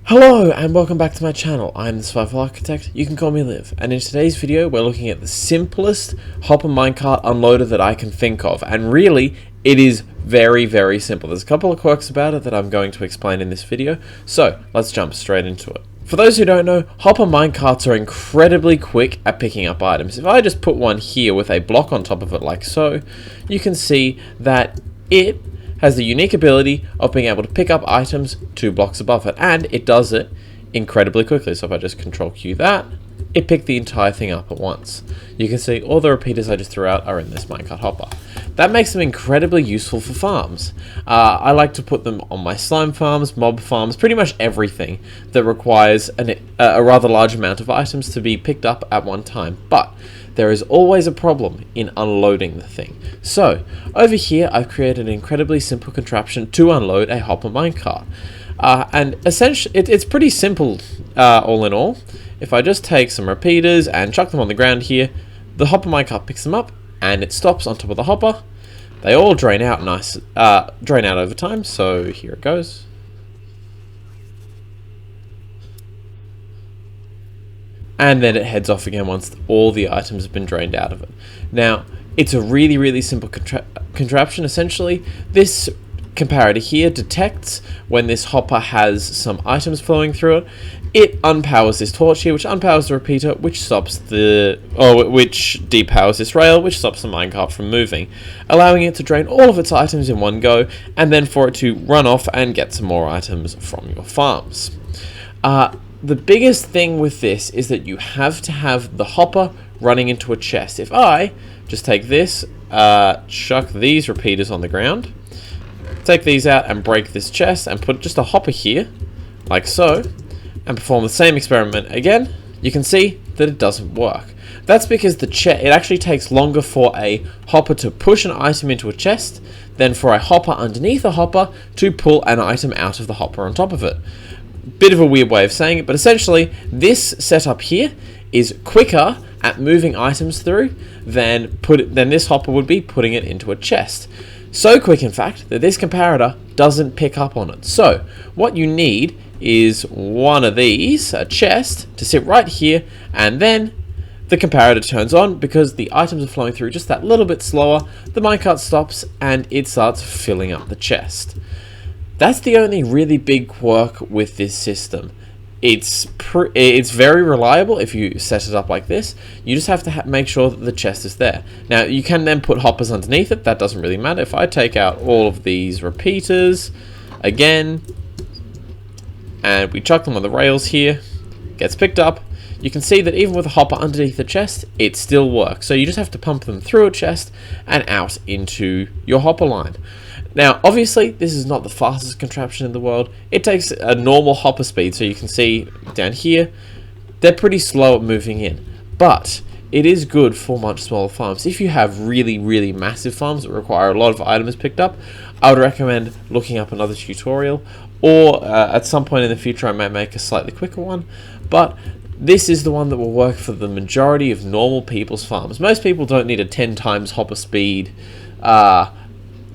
Hello and welcome back to my channel. I'm the Survival Architect, you can call me Liv, and in today's video we're looking at the simplest hopper minecart unloader that I can think of, and really it is very simple. There's a couple of quirks about it that I'm going to explain in this video, so let's jump straight into it. For those who don't know, hopper minecarts are incredibly quick at picking up items. If I just put one here with a block on top of it like so, you can see that it has the unique ability of being able to pick up items 2 blocks above it, and it does it incredibly quickly. So if I just Control Q that, it picked the entire thing up at once. You can see all the repeaters I just threw out are in this minecart hopper. That makes them incredibly useful for farms. I like to put them on my slime farms, mob farms, pretty much everything that requires a rather large amount of items to be picked up at one time. But there is always a problem in unloading the thing. So over here I've created an incredibly simple contraption to unload a hopper minecart. And essentially it's pretty simple all in all. If I just take some repeaters and chuck them on the ground here, the hopper minecart picks them up and it stops on top of the hopper. They all drain out drain out over time, so here it goes. And then it heads off again once all the items have been drained out of it. Now, it's a really simple contraption. Essentially, this comparator here detects when this hopper has some items flowing through it. It unpowers this torch here, which unpowers the repeater, which depowers this rail, which stops the minecart from moving, allowing it to drain all of its items in one go, and then for it to run off and get some more items from your farms. The biggest thing with this is that you have to have the hopper running into a chest. If I just take this, chuck these repeaters on the ground, take these out and break this chest and put just a hopper here, like so, and perform the same experiment again, you can see that it doesn't work. That's because it actually takes longer for a hopper to push an item into a chest than for a hopper underneath a hopper to pull an item out of the hopper on top of it. Bit of a weird way of saying it, but essentially this setup here is quicker at moving items through than this hopper would be putting it into a chest. So quick, in fact, that this comparator doesn't pick up on it. So what you need is one of these, a chest, to sit right here, and then the comparator turns on because the items are flowing through just that little bit slower. The minecart stops and it starts filling up the chest. That's the only really big quirk with this system. It's very reliable if you set it up like this. You just have to make sure that the chest is there. Now, you can then put hoppers underneath it. That doesn't really matter. If I take out all of these repeaters, again, and we chuck them on the rails here, gets picked up, you can see that even with a hopper underneath the chest, it still works. So you just have to pump them through a chest and out into your hopper line. Now, obviously, this is not the fastest contraption in the world. It takes a normal hopper speed, so you can see down here, they're pretty slow at moving in. But it is good for much smaller farms. If you have really massive farms that require a lot of items picked up, I would recommend looking up another tutorial, or at some point in the future I might make a slightly quicker one. But this is the one that will work for the majority of normal people's farms. Most people don't need a 10 times hopper speed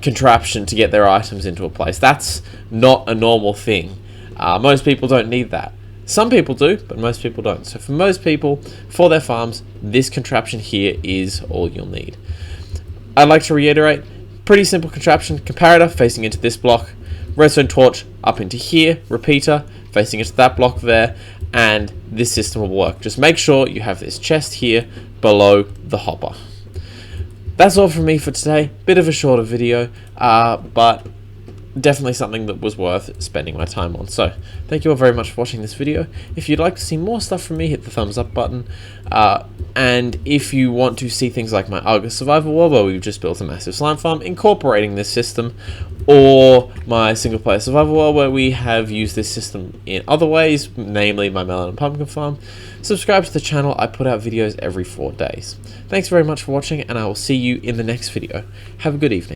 contraption to get their items into a place. That's not a normal thing. Most people don't need that. Some people do, but most people don't. So for most people, for their farms, this contraption here is all you'll need. I'd like to reiterate, pretty simple contraption. Comparator facing into this block, redstone torch up into here, repeater facing into that block there, and this system will work. Just make sure you have this chest here below the hopper. That's all from me for today. Bit of a shorter video, but definitely something that was worth spending my time on. So thank you all very much for watching this video. If you'd like to see more stuff from me, hit the thumbs up button. And if you want to see things like my Argus survival world, where we've just built a massive slime farm incorporating this system, or my single player survival world where we have used this system in other ways, namely my melon and pumpkin farm, subscribe to the channel. I put out videos every 4 days. Thanks very much for watching, and I will see you in the next video. Have a good evening.